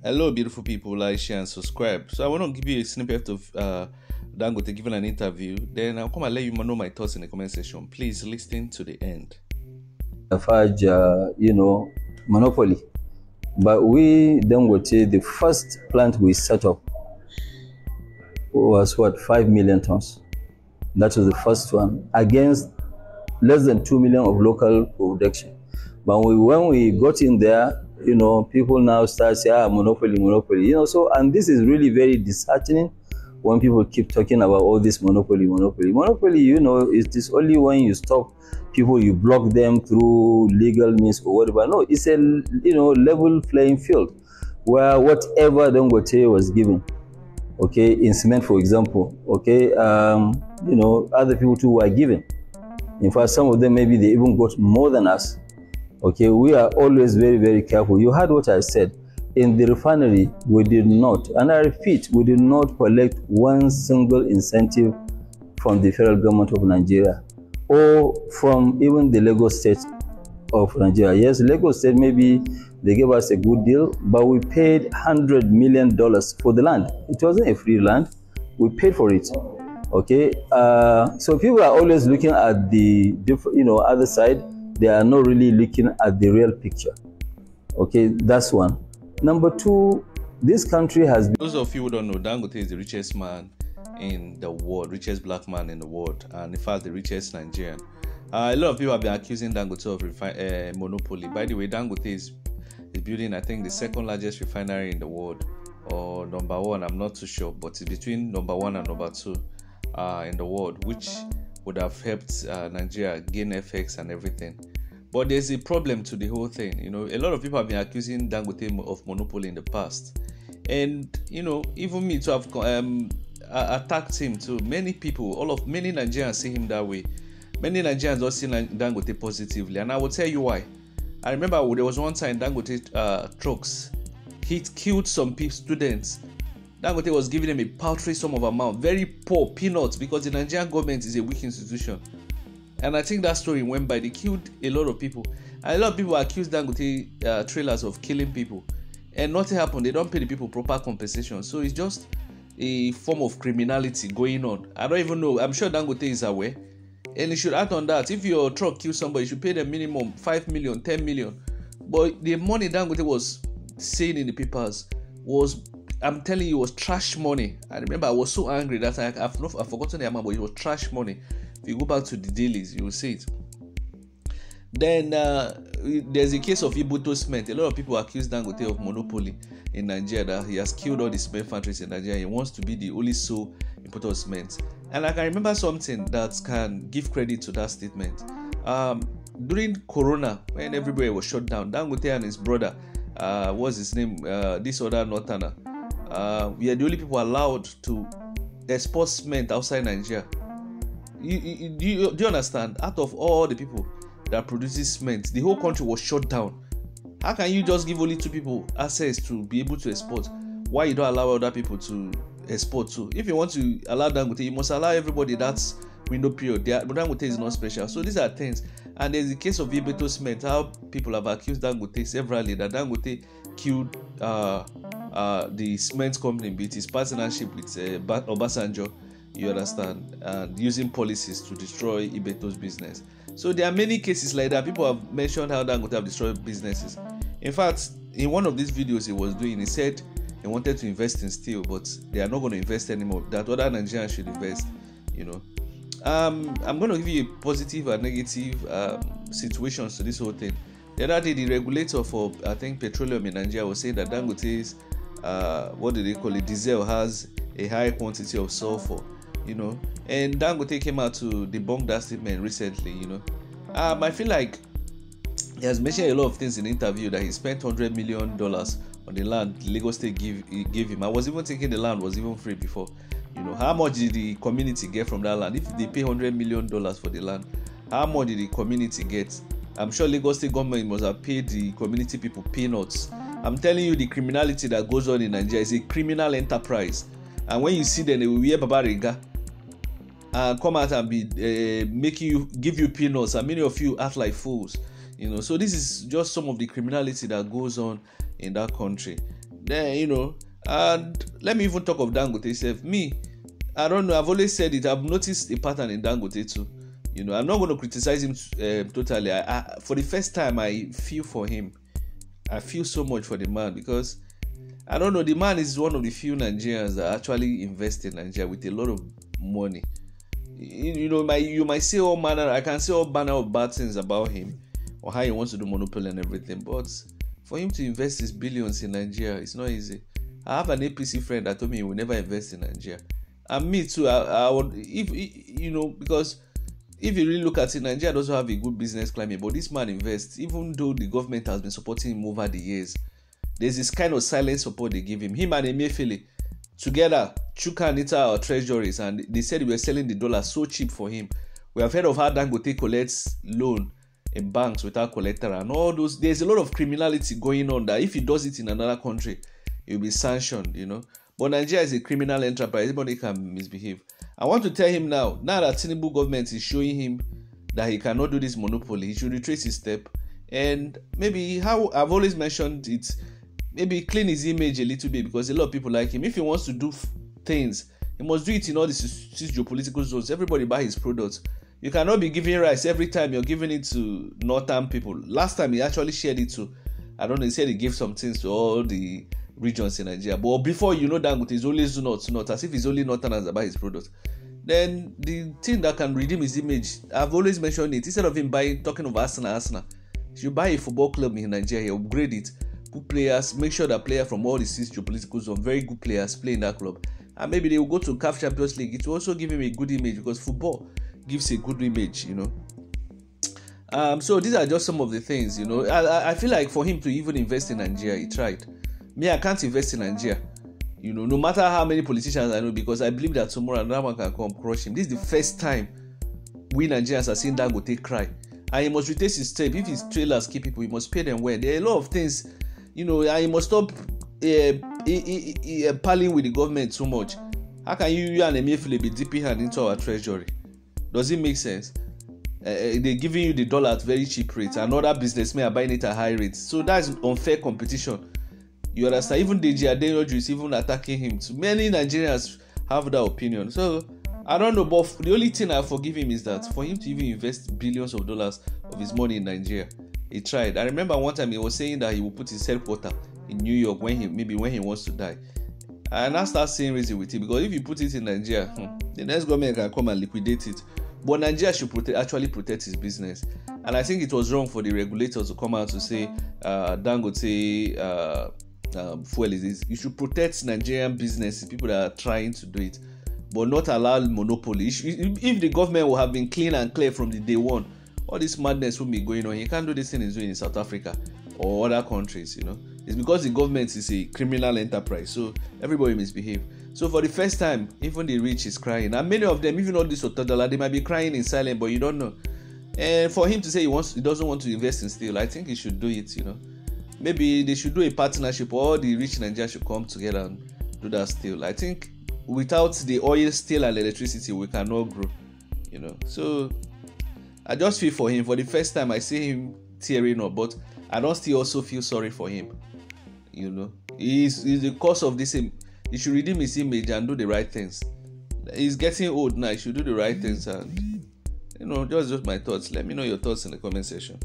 Hello, beautiful people. Like, share, and subscribe. So I want to give you a snippet of Dangote giving an interview. Then I'll come and let you know my thoughts in the comment section. Please listen to the end. Lafarge, monopoly. But we Dangote, the first plant we set up was 5 million tons. That was the first one against less than 2 million of local production. But when we got in there, people now start saying, monopoly. So, and this is really very disheartening when people keep talking about all this monopoly. It is only when you stop people, you block them through legal means or whatever. No, it's a level playing field where whatever Dangote was given, okay, in cement, for example, okay, other people too were given. In fact, some of them maybe they even got more than us. Okay, we are always very, very careful. You heard what I said. In the refinery, we did not, and I repeat, we did not collect one single incentive from the federal government of Nigeria or from even the Lagos state of Nigeria. Yes, Lagos state, maybe they gave us a good deal, but we paid $100 million for the land. It wasn't a free land. We paid for it. Okay, so people are always looking at the other side. They are not really looking at the real picture. Okay, that's one. Number two, this country has been... Those of you who don't know, Dangote is the richest man in the world, richest black man in the world, and in fact the richest Nigerian. A lot of people have been accusing Dangote of monopoly. By the way, Dangote is building, I think, the second largest refinery in the world, or number one, I'm not too sure, but it's between number one and number two in the world, which would have helped Nigeria gain FX and everything. But there's a problem to the whole thing. A lot of people have been accusing Dangote of monopoly in the past, and even me to have attacked him too. Many people, many Nigerians see him that way. Many Nigerians don't see Dangote positively, and I will tell you why. I remember there was one time Dangote trucks, he killed some students. Dangote was giving them a paltry sum of amount, very poor peanuts, because the Nigerian government is a weak institution. And I think that story went by. They killed a lot of people. And a lot of people accused Dangote trailers of killing people. And nothing happened. They don't pay the people proper compensation. So it's just a form of criminality going on. I don't even know. I'm sure Dangote is aware. And you should act on that. If your truck kills somebody, you should pay them minimum 5 million, 10 million. But the money Dangote was saying in the papers was, I'm telling you, it was trash money. I remember I was so angry that I've forgotten the amount, but it was trash money. If you go back to the dailies, you will see it. Then there's a case of Ibuto Cement. A lot of people accuse Dangote of monopoly in Nigeria, that he has killed all the cement factories in Nigeria. He wants to be the only sole importer of cement. And I can remember something that can give credit to that statement. During Corona, when everywhere was shut down, Dangote and his brother, what's his name, this other northerner, we are the only people allowed to export cement outside Nigeria. Do you understand? Out of all the people that produces cement, the whole country was shut down. How can you just give only 2 people access to be able to export? Why you don't allow other people to export too? If you want to allow Dangote, you must allow everybody that window period. But Dangote is not special. So these are things. And there's the case of Ibeto Cement, how people have accused Dangote severally that Dangote killed the cement company with his partnership with Obasanjo. You understand? And using policies to destroy Ibeto's business. So there are many cases like that. People have mentioned how Dangote have destroyed businesses. In fact, in one of these videos he was doing, he said he wanted to invest in steel, but they are not going to invest anymore. That other Nigerians should invest. I'm going to give you a positive and negative situations to this whole thing. The other day, the regulator for, I think, petroleum in Nigeria was saying that Dangote's what do they call it? Diesel has a high quantity of sulfur. And Dangote came out to debunk that statement recently. I feel like he has mentioned a lot of things in the interview, that he spent $100 million on the land Lagos State gave him. I was even thinking the land was even free before. How much did the community get from that land? If they pay $100 million for the land, how much did the community get? I'm sure Lagos State government must have paid the community people peanuts. I'm telling you, the criminality that goes on in Nigeria is a criminal enterprise. And when you see them, they will wear Babariga and come out and be give you peanuts, and many of you act like fools. So this is just some of the criminality that goes on in that country. Then, and let me even talk of Dangote itself. Me, I don't know, I've always said it, I've noticed a pattern in Dangote too. I'm not going to criticize him totally. For the first time, I feel for him. I feel so much for the man, because I don't know, the man is one of the few Nigerians that actually invest in Nigeria with a lot of money. You might say all manner, I can say all manner of bad things about him or how he wants to do monopoly and everything, but for him to invest his billions in Nigeria, it's not easy. I have an APC friend that told me he will never invest in Nigeria, and me too. I would, because if you really look at it, Nigeria doesn't have a good business climate, but this man invests, even though the government has been supporting him over the years. There's this kind of silent support they give him. Him and Emefiele together, Chuka and Ita are treasuries, and they said we were selling the dollar so cheap for him. We have heard of how Dangote collects loan in banks without collateral and all those. There's a lot of criminality going on that if he does it in another country, it will be sanctioned, But Nigeria is a criminal enterprise. Anybody can misbehave. I want to tell him now that Tinubu government is showing him that he cannot do this monopoly, he should retrace his step, and maybe, how I've always mentioned it, maybe clean his image a little bit, because a lot of people like him. If he wants to do things, he must do it in all the six geopolitical zones. Everybody buy his products. You cannot be giving rice every time you're giving it to northern people. Last time he actually shared it to, I don't know, he said he gave some things to all the regions in Nigeria. But before Dangote is always not, as if he's only northerners that buy his products. Then the thing that can redeem his image, I've always mentioned it, instead of him talking of Arsenal, you buy a football club in Nigeria, upgrade it, put players, make sure that players from all the six geopolitical zones, very good players, play in that club, and maybe they will go to CAF Champions League. It will also give him a good image, because football gives a good image, So these are just some of the things, I feel like for him to even invest in Nigeria, he tried. Me, I can't invest in Nigeria, no matter how many politicians I know, because I believe that tomorrow another one can come crush him. This is the first time we Nigerians are seeing Dangote cry, and he must retrace his step. If his trailers keep people, he must pay them well. There are a lot of things, and he must stop palling with the government too much. How can you and Emefiele be dipping hand into our treasury? Does it make sense? They're giving you the dollar at very cheap rates, and other businessmen are buying it at high rates. So that's unfair competition. You understand? Even Deji Aderoju is even attacking him. So many Nigerians have that opinion. So I don't know, but the only thing I forgive him is that for him to even invest billions of dollars of his money in Nigeria, he tried. I remember one time he was saying that he will put his headquarters in New York when he wants to die. And I start saying reason with it, because if you put it in Nigeria, the next government can come and liquidate it. But Nigeria should actually protect his business. And I think it was wrong for the regulators to come out to say Dangote fuel is this. You should protect Nigerian businesses, people that are trying to do it, but not allow monopoly. If the government will have been clean and clear from the day one, all this madness will be going on. You can't do this thing he's doing in South Africa or other countries, It's because the government is a criminal enterprise, so everybody misbehave. So for the first time, even the rich is crying, and many of them, even all this Otadala, they might be crying in silence, but you don't know. And for him to say he doesn't want to invest in steel, I think he should do it. Maybe they should do a partnership, or all the rich Nigerians should come together and do that steel. I think without the oil, steel, and electricity, we cannot grow. So I just feel for him. For the first time, I see him tearing up, but I don't still also feel sorry for him. He's the cause of this. He should redeem his image and do the right things. He's getting old now. He should do the right things, and just my thoughts. Let me know your thoughts in the comment section.